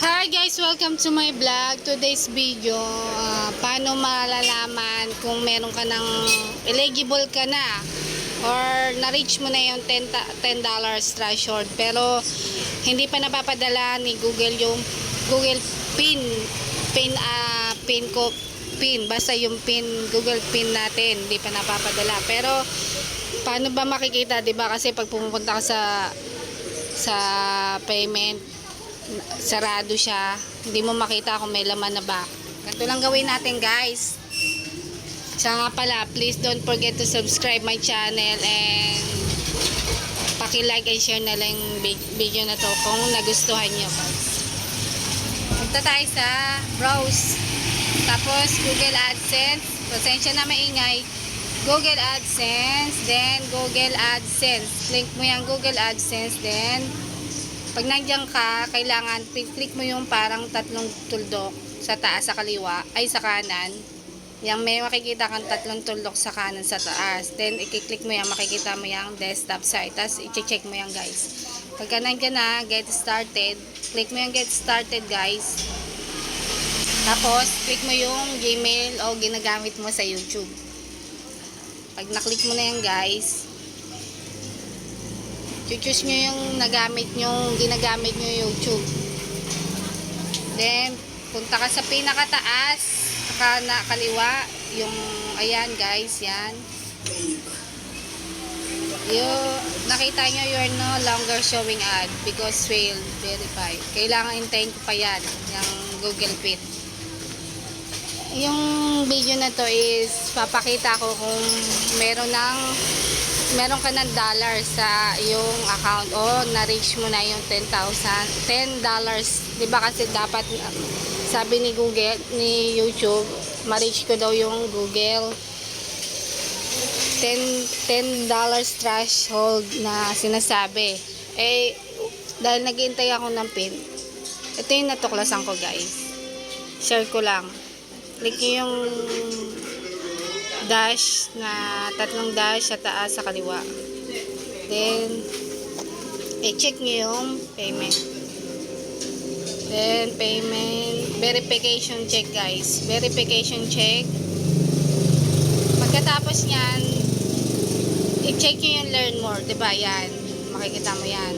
Hi guys! Welcome to my vlog. Today's video, paano malalaman kung meron ka ng eligible ka na or na-reach mo na yung $10 threshold pero hindi pa napapadala ni Google yung Google PIN basta yung PIN, Google PIN natin hindi pa napapadala. Pero paano ba makikita, 'di ba? Kasi pag pumunta ka sa payment, sarado siya, hindi mo makita kung may laman na ba. Ganito lang gawin natin guys. Siya nga pala, please don't forget to subscribe my channel and paki-like and share na lang yung video na to kung nagustuhan nyo guys. Punta tayo sa browse, tapos Google AdSense, pasensya na maingay, Google AdSense, then Google AdSense, click mo yung Google AdSense, then pag nandiyan ka, kailangan click mo yung parang tatlong tuldok sa taas, sa kaliwa, ay sa kanan. Yang may makikita kang tatlong tuldok sa kanan, sa taas. Then, i-click mo yan, makikita mo yung desktop site. Tapos, i-check mo yan guys. Pagka nandiyan na, get started. Click mo yung get started guys. Tapos, click mo yung Gmail o ginagamit mo sa YouTube. Pag na-click mo na yan guys, choose nyo yung ginagamit nyo YouTube. Then, punta ka sa pinakataas, kaliwa, yung, ayan guys, yan. Yung, nakita nyo, you're no longer showing ad because failed, verified. Kailangan hintayin ko pa yan, yung Google PIN. Yung video na to is, papakita ko kung meron ka ng dollar sa iyong account o na-reach mo na yung $10. Diba kasi dapat, sabi ni Google, ni YouTube, ma-reach ko daw yung Google $10 threshold na sinasabi. Eh, dahil naghihintay ako ng PIN, ito yung natuklasan ko guys. Share ko lang. Click yung dash na tatlong dash sa taas, sa kaliwa. Then, i-check nyo yung payment. Then, payment, verification check guys. Verification check. Pagkatapos nyan, i-check nyo yung learn more. Diba yan? Makikita mo yan.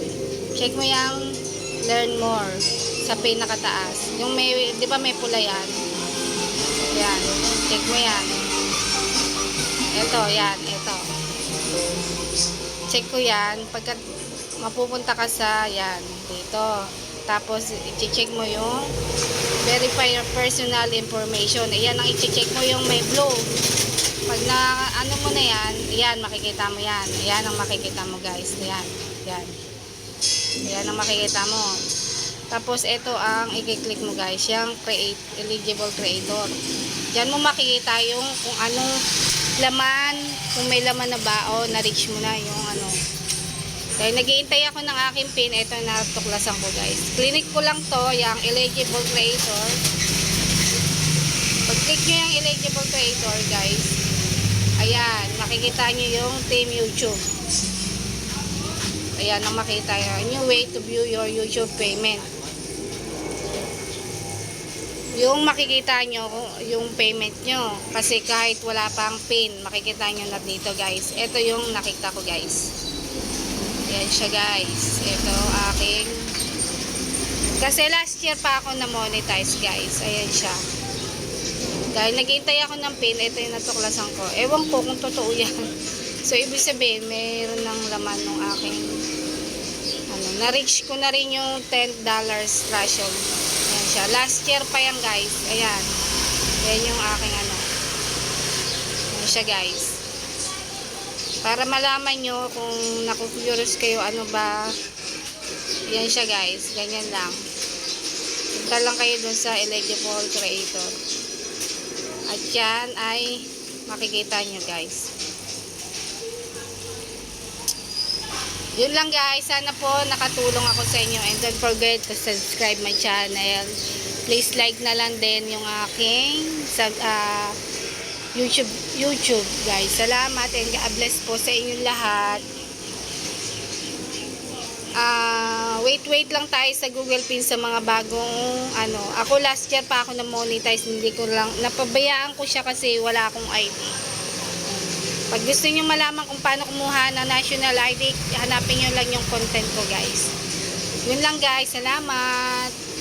Check mo yung learn more sa pinakataas. Yung may, diba may pula yan? Yan. Check mo yan. Ito, yan, ito. Check ko yan. Pagka mapupunta ka sa, yan, dito. Tapos, i-check mo yung verify your personal information. Ayan ang i-check mo yung may blue. Pag na, ano mo na yan, ayan, makikita mo yan. Ayan ang makikita mo guys. Ayan, ayan. Ayan ang makikita mo. Tapos, ito ang i-click mo guys. Yung create, eligible creator. Diyan mo makikita yung kung anong laman, kung may laman na ba o na-reach mo na yung ano. Dahil nag-iintay ako ng aking PIN, ito na tuklasan ko guys. Clinic ko lang to, yung eligible creator. Pag click nyo yung eligible creator guys, ayan, makikita nyo yung team YouTube. Ayan ang makita nyo. New way to view your YouTube payment. Yung makikita nyo yung payment nyo, kasi kahit wala pang PIN, makikita nyo na dito guys. Ito yung nakita ko guys. Ayan siya guys. Ito aking, kasi last year pa ako na monetize guys. Ayan siya. Dahil naghihintay ako ng PIN, ito yung natuklasan ko. Ewan ko kung totoo yan. So ibig sabihin, mayroon ng laman ng aking ano, na-reach ko na rin yung $10 threshold. Ayan siya. Last year pa yan guys. Ayan. Ayan yung aking ano. Ayan siya guys. Para malaman nyo kung naku-curious kayo ano ba. Ayan siya guys. Ganyan lang. Punta lang kayo dun sa eligible creator. At yan ay makikita nyo guys. Yun lang guys, sana po nakatulong ako sa inyo and don't forget to subscribe my channel. Please like na lang din yung aking YouTube guys. Salamat and God bless po sa inyong lahat. wait lang tayo sa Google Pin sa mga bagong ano. Ako last year pa ako na-monetize, hindi ko lang, napabayaan ko siya kasi wala akong ID. Pag gusto niyo malaman kung paano kumuha ng national ID, hanapin niyo lang yung content ko guys. Yun lang guys, salamat!